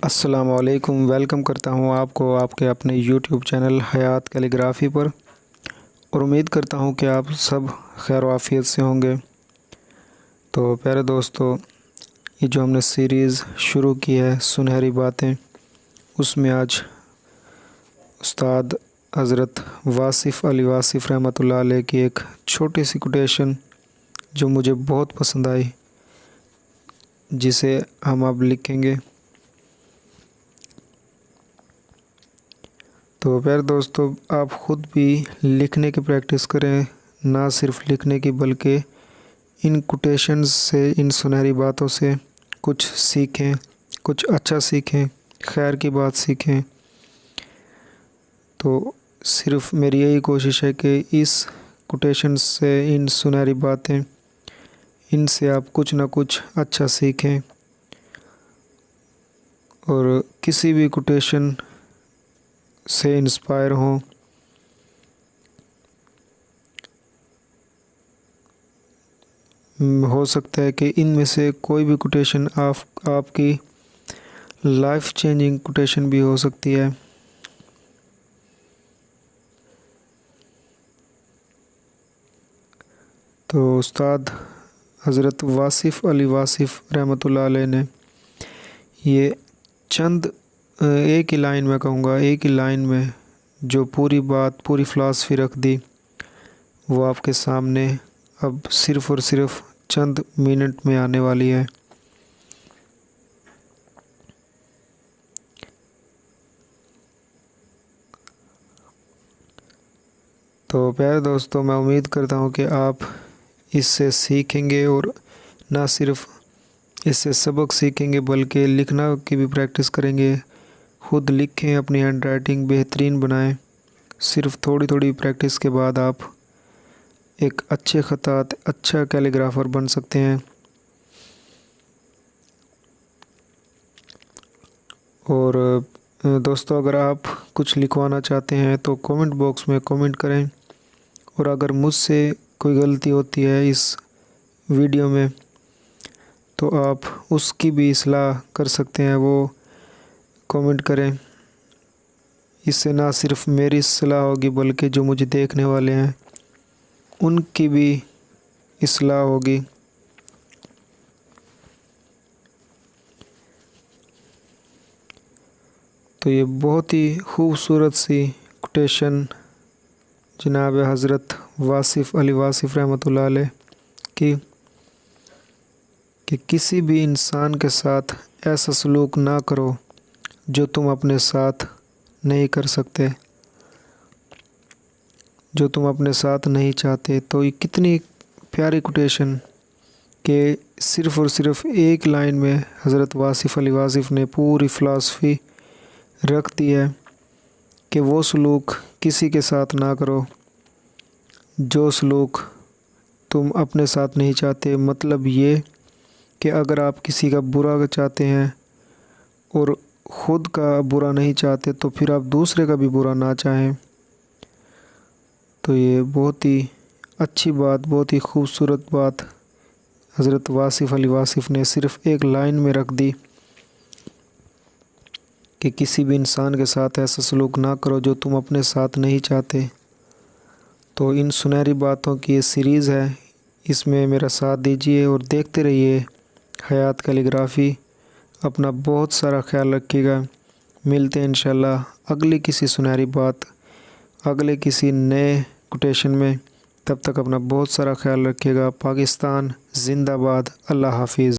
अस्सलाम वालेकुम। वेलकम करता हूँ आपको आपके अपने यूट्यूब चैनल हयात कैलीग्राफ़ी पर और उम्मीद करता हूँ कि आप सब खैर आफियत से होंगे। तो प्यारे दोस्तों, ये जो हमने सीरीज़ शुरू की है सुनहरी बातें, उसमें आज उस्ताद हज़रत वासिफ़ अली वासिफ़ रहमतुल्लाह अलैह की एक छोटी सी कोटेशन जो मुझे बहुत पसंद आई, जिसे हम अब लिखेंगे। तो प्यारे दोस्तों, आप ख़ुद भी लिखने की प्रैक्टिस करें, ना सिर्फ लिखने की बल्कि इन कोटेशंस से, इन सुनहरी बातों से कुछ सीखें, कुछ अच्छा सीखें, खैर की बात सीखें। तो सिर्फ मेरी यही कोशिश है कि इस कोटेशंस से, इन सुनहरी बातें, इनसे आप कुछ ना कुछ अच्छा सीखें और किसी भी कोटेशन से इंस्पायर हों। हो सकता है कि इनमें से कोई भी कोटेशन आपकी लाइफ चेंजिंग कोटेशन भी हो सकती है। तो उस्ताद हज़रत वासिफ़ अली वासिफ़ रहमतुल्लाह अलैह ने ये चंद एक ही लाइन में कहूँगा, एक ही लाइन में जो पूरी बात, पूरी फ़िलासफ़ी रख दी, वो आपके सामने अब सिर्फ़ और सिर्फ चंद मिनट में आने वाली है। तो प्यारे दोस्तों, मैं उम्मीद करता हूँ कि आप इससे सीखेंगे और ना सिर्फ इससे सबक सीखेंगे बल्कि लिखना की भी प्रैक्टिस करेंगे। खुद लिखें, अपनी हैंड राइटिंग बेहतरीन बनाएं। सिर्फ थोड़ी थोड़ी प्रैक्टिस के बाद आप एक अच्छे ख़तात, अच्छा कैलीग्राफ़र बन सकते हैं। और दोस्तों, अगर आप कुछ लिखवाना चाहते हैं तो कमेंट बॉक्स में कमेंट करें, और अगर मुझसे कोई गलती होती है इस वीडियो में तो आप उसकी भी इस्लाह कर सकते हैं, वो कमेंट करें। इससे ना सिर्फ मेरी इस्लाह होगी बल्कि जो मुझे देखने वाले हैं उनकी भी इस्लाह होगी। तो ये बहुत ही खूबसूरत सी कोटेशन जनाब हज़रत वासिफ़ अली वासिफ़ रहमतुल्लाह अलैह की, कि किसी भी इंसान के साथ ऐसा सलूक ना करो जो तुम अपने साथ नहीं कर सकते, जो तुम अपने साथ नहीं चाहते। तो ये कितनी प्यारी कोटेशन कि सिर्फ़ और सिर्फ एक लाइन में हज़रत वासिफ़ अली वासिफ़ ने पूरी फ़िलासफ़ी रख दी है कि वो सलूक किसी के साथ ना करो जो सलूक तुम अपने साथ नहीं चाहते। मतलब ये कि अगर आप किसी का बुरा चाहते हैं और ख़ुद का बुरा नहीं चाहते तो फिर आप दूसरे का भी बुरा ना चाहें। तो ये बहुत ही अच्छी बात, बहुत ही खूबसूरत बात हज़रत वासिफ़ अली वासिफ़ ने सिर्फ़ एक लाइन में रख दी कि किसी भी इंसान के साथ ऐसा सलूक ना करो जो तुम अपने साथ नहीं चाहते। तो इन सुनहरी बातों की ये सीरीज़ है, इसमें मेरा साथ दीजिए और देखते रहिए हयात कैलीग्राफ़ी। अपना बहुत सारा ख्याल रखिएगा। मिलते हैं इंशाल्लाह अगली किसी सुनहरी बात, अगले किसी नए कोटेशन में। तब तक अपना बहुत सारा ख्याल रखिएगा। पाकिस्तान ज़िंदाबाद। अल्लाह हाफिज़।